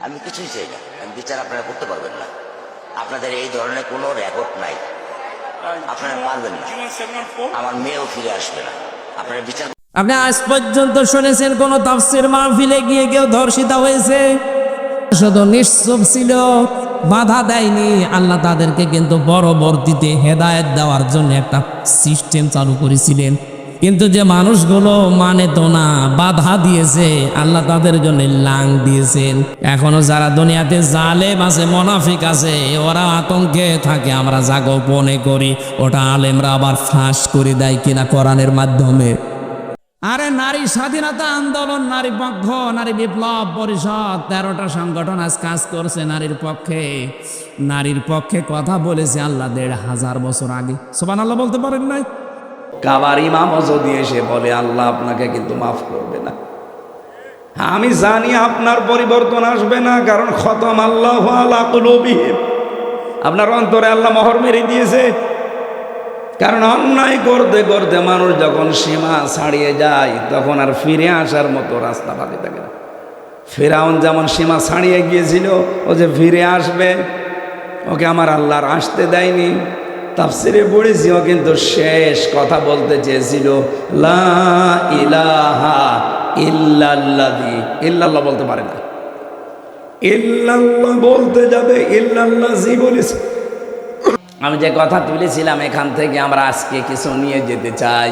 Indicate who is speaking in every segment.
Speaker 1: আমি কিছুই চাই না, আমি বিচার আপনারা করতে পারবেন না। আপনাদের এই ধরনের কোনো রেকর্ড নাই, আপনারা পারবেন না। আমার মেয়েও ফিরে আসবে না, আপনারা বিচার।
Speaker 2: আপনি আজ পর্যন্ত শুনেছেন কোন তাফসীর মাহফিলে গিয়ে কেউ ধর্ষিত হয়েছে? শুধু নিশ্চুপ ছিল, বাধা দেয়নি। আল্লাহ তাদেরকে কিন্তু পরবর্তীতে হেদায়েত দেওয়ার জন্য একটা সিস্টেম চালু করেছিলেন, কিন্তু যে মানুষগুলো মানে তো না, বাধা দিয়েছে, আল্লাহ তাদের জন্য লাং দিয়েছেন। এখনো যারা দুনিয়াতে জালেম আছে, মুনাফিক আছে, ওরা আতঙ্কে থাকে আমরা যা গোপনে করি ওটা আলেমরা আবার ফাঁস করে দেয় কিনা কোরআনের মাধ্যমে। আরে নারী স্বাধীনতা আন্দোলন, নারী পক্ষ, নারী বিপ্লব পরিষদ 13টা সংগঠন আজ কাজ করছে নারীর পক্ষে। নারীর পক্ষে কথা বলেছে আল্লাহ 1500 বছর আগে। সুবহানাল্লাহ বলতে পারেন নাই?
Speaker 3: কাবার ইমামও যদি এসে বলে আল্লাহ আপনাকে কিন্তু মাফ করবে না, আমি জানি আপনার পরিবর্তন আসবে না, কারণ খতম আল্লাহু আলা কুলুবিহিম, আপনার অন্তরে আল্লাহ মোহর মেরে দিয়েছে। কারণ অন্যায় করতে করতে মানুষ যখন সীমা ছাড়িয়ে যায় তখন আর ফিরে আসার মতো রাস্তা বাকি থাকে না। ফিরআউন যেমন সীমা ছাড়িয়ে গিয়েছিল, ও যে ফিরে আসবে ওকে আমার আল্লাহর আসতে দেয়নি। তাফসিরে পড়েছি ও কিন্তু শেষ কথা বলতে চেয়েছিল লা ইলাহা ইল্লাল্লাযী, ইল্লাল্লাহ বলতে পারে না, ইল্লাল্লাহ বলতে যাবে ইল্লাল্লাযী বলেছে। আমি যে কথা তুলেছিলাম এখান থেকে আমরা আজকে কিছু নিয়ে যেতে চাই।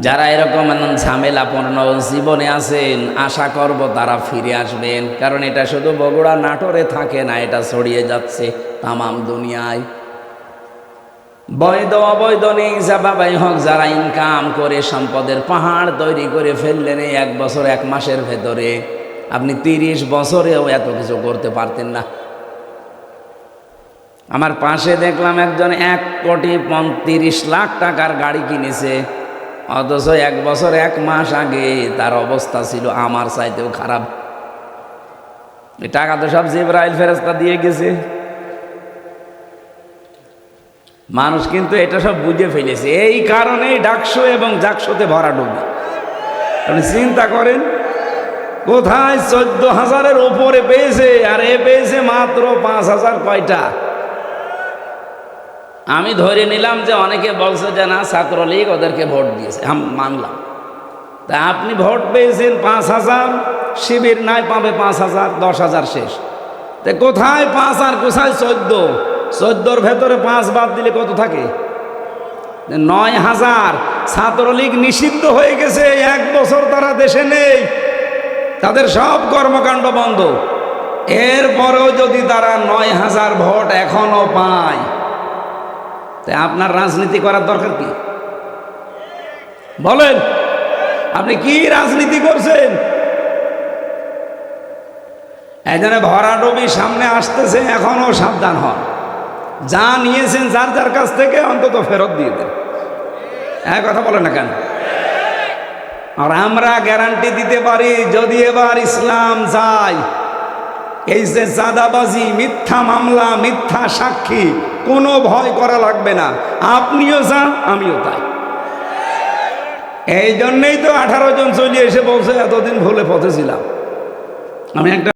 Speaker 3: যারা এরকম ঝামেলাপূর্ণ জীবনে আছেন, আশা করব তারা ফিরে আসবেন, কারণ এটা শুধু বগুড়া নাটোরে থাকে না, এটা ছড়িয়ে যাচ্ছে তামাম দুনিয়ায়। বৈধ অবৈধ নেই যাবাই হোক, যারা ইনকাম করে সম্পদের পাহাড় তৈরি করে ফেললেন এই 1 বছর 1 মাসের ভেতরে, আপনি 30 বছরেও এত কিছু করতে পারতেন না। আমার পাশে দেখলাম একজন 1,35,00,000 টাকার গাড়ি কিনেছে, অথচ 1 বছর 1 মাস আগে তার অবস্থা ছিল আমার চাইতেও খারাপ। এই টাকা তো সব জিবরাইল ফেরেশতা দিয়ে গেছে। মানুষ কিন্তু এটা সব বুঝে ফেলেছে, এই কারণেই ডাকসু এবং জাকসুতে ভরা ডুবে। আপনি চিন্তা করেন, কোথায় 14,000-এর উপরে পেয়েছে, আর এ পেয়েছে মাত্র 5,000। কয়টা? আমি ধরে নিলাম যে অনেকে বলছে যে না ছাত্রলীগ ওদেরকে ভোট দিয়েছে, মানলাম। তা আপনি ভোট পেয়েছেন 5,000, শিবির নাই পাবে 5,000, 10,000 শেষ। তা কোথায় 5 আর কোথায় 14? 14-র ভেতরে 5 বাদ দিলে কত থাকে? 9,000। ছাত্রলীগ নিষিদ্ধ হয়ে গেছে, 1 বছর তারা দেশে নেই, তাদের সব কর্মকাণ্ড বন্ধ। এরপরেও যদি তারা 9,000 ভোট এখনো পায়, তাই আপনার রাজনীতি করার দরকার কি? বলেন, আপনি কি রাজনীতি করছেন? এই জন্য ভরাডুবি সামনে আসতেছে, এখনো সাবধান হন। যা নিয়েছেন যার যার কাছ থেকে অন্তত ফেরত দিয়ে দেন। কথা বলেন না কেন? আর আমরা গ্যারান্টি দিতে পারি, যদি এবার ইসলাম যায়, এই যে চাঁদাবাজি, মিথ্যা মামলা, মিথ্যা সাক্ষী, কোনো ভয় করা লাগবে না। আপনিও যান, আমিও তাই। এই জন্যেই তো 18 জন চলে এসে বলছে এতদিন ভুলে পথে ছিলাম। আমি একটা